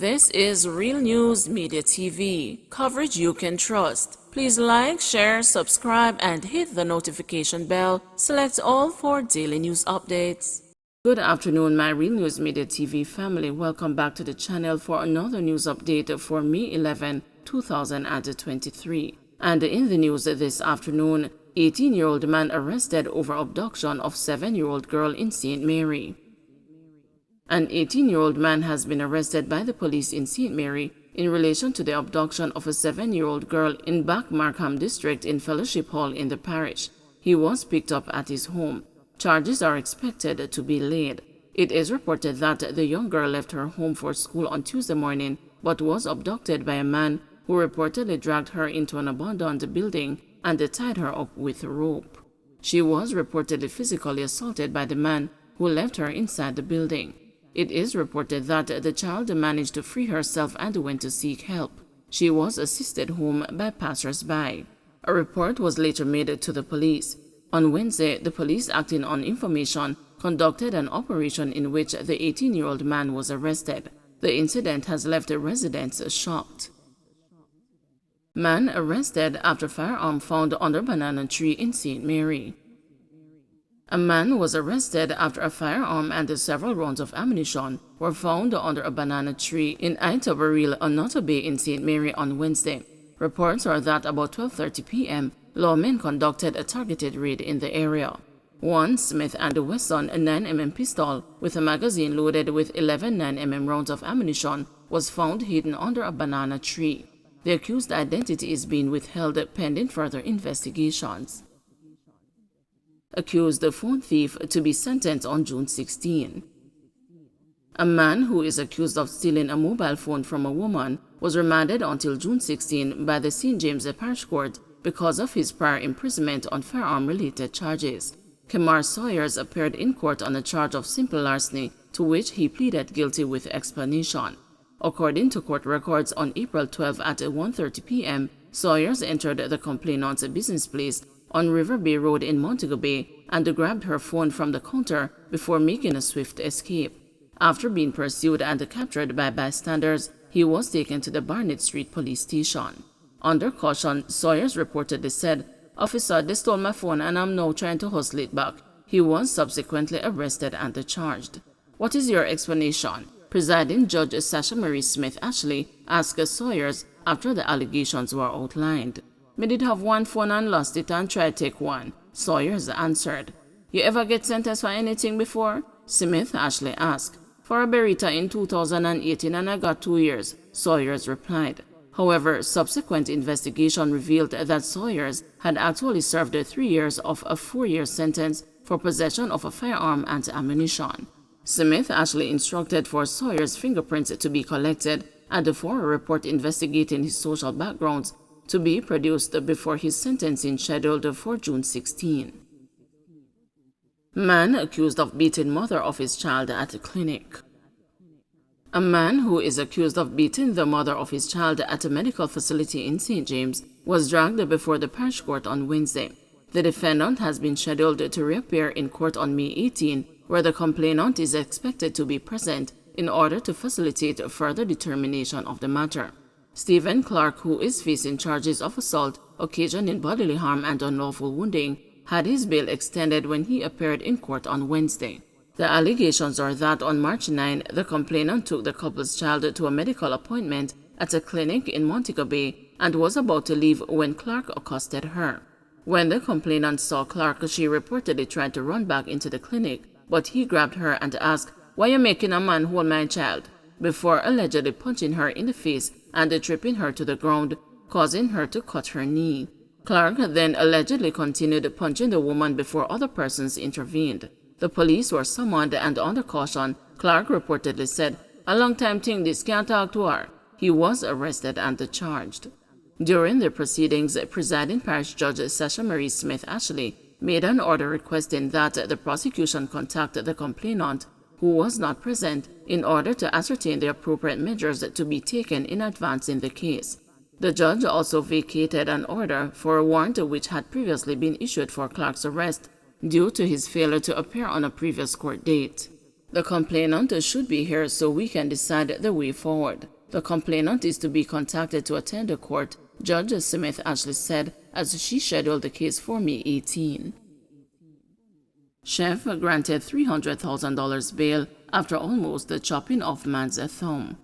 This is Real News Media TV, coverage you can trust. Please like, share, subscribe, and hit the notification bell. Select all for daily news updates. Good afternoon, my Real News Media TV family. Welcome back to the channel for another news update for May 11, 2023. And in the news this afternoon, 18-year-old man arrested over abduction of 7-year-old girl in St. Mary. An 18-year-old man has been arrested by the police in St. Mary in relation to the abduction of a 7-year-old girl in Back Markham district in Fellowship Hall in the parish. He was picked up at his home. Charges are expected to be laid. It is reported that the young girl left her home for school on Tuesday morning but was abducted by a man who reportedly dragged her into an abandoned building and tied her up with a rope. She was reportedly physically assaulted by the man who left her inside the building. It is reported that the child managed to free herself and went to seek help. She was assisted home by passers-by. A report was later made to the police. On Wednesday, the police, acting on information, conducted an operation in which the 18-year-old man was arrested. The incident has left the residents shocked. Man arrested after firearm found under banana tree in St. Mary. A man was arrested after a firearm and several rounds of ammunition were found under a banana tree in Itobaril, Onoto Bay in St. Mary on Wednesday. Reports are that about 12:30 p.m., lawmen conducted a targeted raid in the area. One Smith & Wesson 9mm pistol with a magazine loaded with 11 9mm rounds of ammunition was found hidden under a banana tree. The accused's identity is being withheld pending further investigations. Accused phone thief to be sentenced on June 16. A man who is accused of stealing a mobile phone from a woman was remanded until June 16 by the St. James Parish Court because of his prior imprisonment on firearm-related charges. Kemar Sawyers appeared in court on a charge of simple larceny, to which he pleaded guilty with explanation. According to court records, on April 12 at 1:30 p.m., Sawyers entered the complainant's business place on River Bay Road in Montego Bay and grabbed her phone from the counter before making a swift escape. After being pursued and captured by bystanders, he was taken to the Barnett Street police station. Under caution, Sawyers reportedly said, "Officer, they stole my phone and I'm now trying to hustle it back." He was subsequently arrested and charged. "What is your explanation?" Presiding Judge Sasha Marie Smith Ashley asked Sawyers after the allegations were outlined. "Me did have one phone and lost it and tried to take one," Sawyers answered. "You ever get sentenced for anything before?" Smith Ashley asked. "For a Beretta in 2018 and I got 2 years, Sawyers replied. However, subsequent investigation revealed that Sawyers had actually served 3 years of a 4-year sentence for possession of a firearm and ammunition. Smith Ashley instructed for Sawyers' fingerprints to be collected and for a report investigating his social backgrounds to be produced before his sentencing scheduled for June 16. Man accused of beating mother of his child at a clinic. A man who is accused of beating the mother of his child at a medical facility in St. James was dragged before the parish court on Wednesday. The defendant has been scheduled to reappear in court on May 18, where the complainant is expected to be present in order to facilitate further determination of the matter. Stephen Clark, who is facing charges of assault, occasioning bodily harm and unlawful wounding, had his bail extended when he appeared in court on Wednesday. The allegations are that on March 9, the complainant took the couple's child to a medical appointment at a clinic in Montego Bay and was about to leave when Clark accosted her. When the complainant saw Clark, she reportedly tried to run back into the clinic, but he grabbed her and asked, "Why you making a man hold my child?" before allegedly punching her in the face and tripping her to the ground, causing her to cut her knee. Clark then allegedly continued punching the woman before other persons intervened. The police were summoned and under caution, Clark reportedly said, "A long time thing this, can't talk to her." He was arrested and charged. During the proceedings, presiding parish judge Sasha Marie Smith Ashley made an order requesting that the prosecution contact the complainant, who was not present, in order to ascertain the appropriate measures to be taken in advance in the case. The judge also vacated an order for a warrant which had previously been issued for Clark's arrest due to his failure to appear on a previous court date. The complainant should be here so we can decide the way forward. The complainant is to be contacted to attend the court, Judge Smith Ashley said as she scheduled the case for May 18. Chef granted $300,000 bail after almost chopping off man's thumb.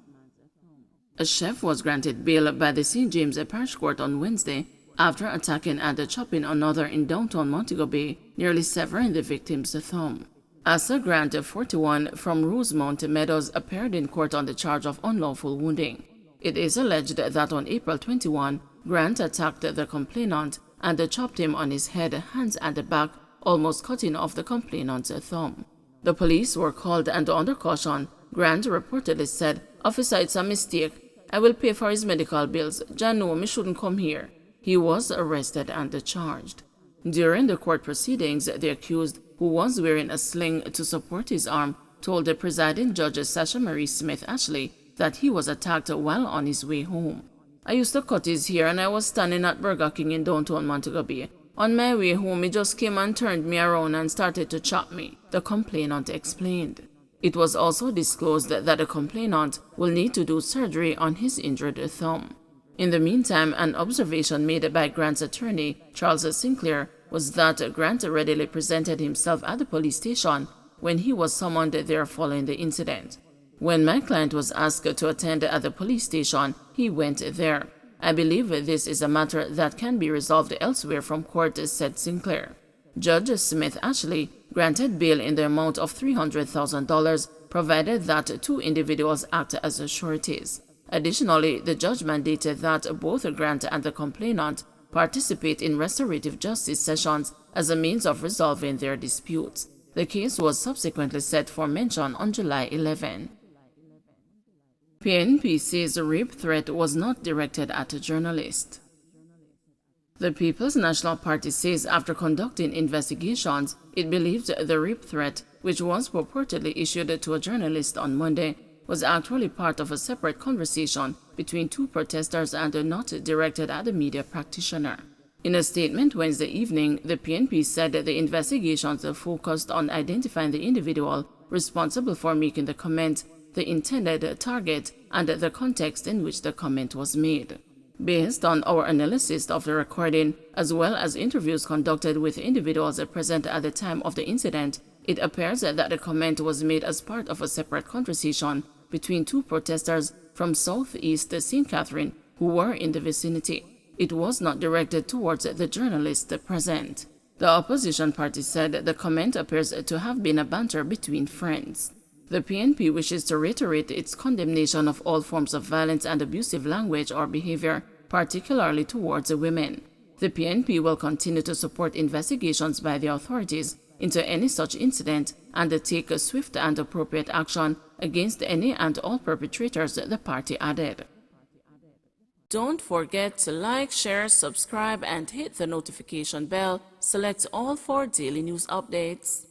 A chef was granted bail by the St. James Parish Court on Wednesday after attacking and chopping another in downtown Montego Bay, nearly severing the victim's thumb. Asa Grant, 41, from Rosemount Meadows, appeared in court on the charge of unlawful wounding. It is alleged that on April 21, Grant attacked the complainant and chopped him on his head, hands, and back, almost cutting off the complainant's thumb. The police were called and under caution, Grant reportedly said, "Officer, it's a mistake. I will pay for his medical bills. John, no, me shouldn't come here." He was arrested and charged. During the court proceedings, the accused, who was wearing a sling to support his arm, told the presiding judge Sasha Marie Smith Ashley that he was attacked while on his way home. "I used to cut his hair and I was standing at Burger King in downtown Montego Bay. On my way home, he just came and turned me around and started to chop me," the complainant explained. It was also disclosed that the complainant will need to do surgery on his injured thumb. In the meantime, an observation made by Grant's attorney, Charles Sinclair, was that Grant readily presented himself at the police station when he was summoned there following the incident. "When my client was asked to attend at the police station, he went there. I believe this is a matter that can be resolved elsewhere from court," said Sinclair. Judge Smith Ashley granted bail in the amount of $300,000, provided that two individuals act as sureties. Additionally, the judge mandated that both Grant and the complainant participate in restorative justice sessions as a means of resolving their disputes. The case was subsequently set for mention on July 11. PNP says the rape threat was not directed at a journalist. The People's National Party says after conducting investigations, it believes the rape threat, which was purportedly issued to a journalist on Monday, was actually part of a separate conversation between two protesters and not directed at a media practitioner. In a statement Wednesday evening, the PNP said that the investigations focused on identifying the individual responsible for making the comment, the intended target, and the context in which the comment was made. Based on our analysis of the recording, as well as interviews conducted with individuals present at the time of the incident, it appears that the comment was made as part of a separate conversation between two protesters from southeast St. Catherine who were in the vicinity. It was not directed towards the journalist present. The opposition party said the comment appears to have been a banter between friends. The PNP wishes to reiterate its condemnation of all forms of violence and abusive language or behavior, particularly towards women. The PNP will continue to support investigations by the authorities into any such incident and take a swift and appropriate action against any and all perpetrators, the party added. Don't forget to like, share, subscribe, and hit the notification bell. Select all for daily news updates.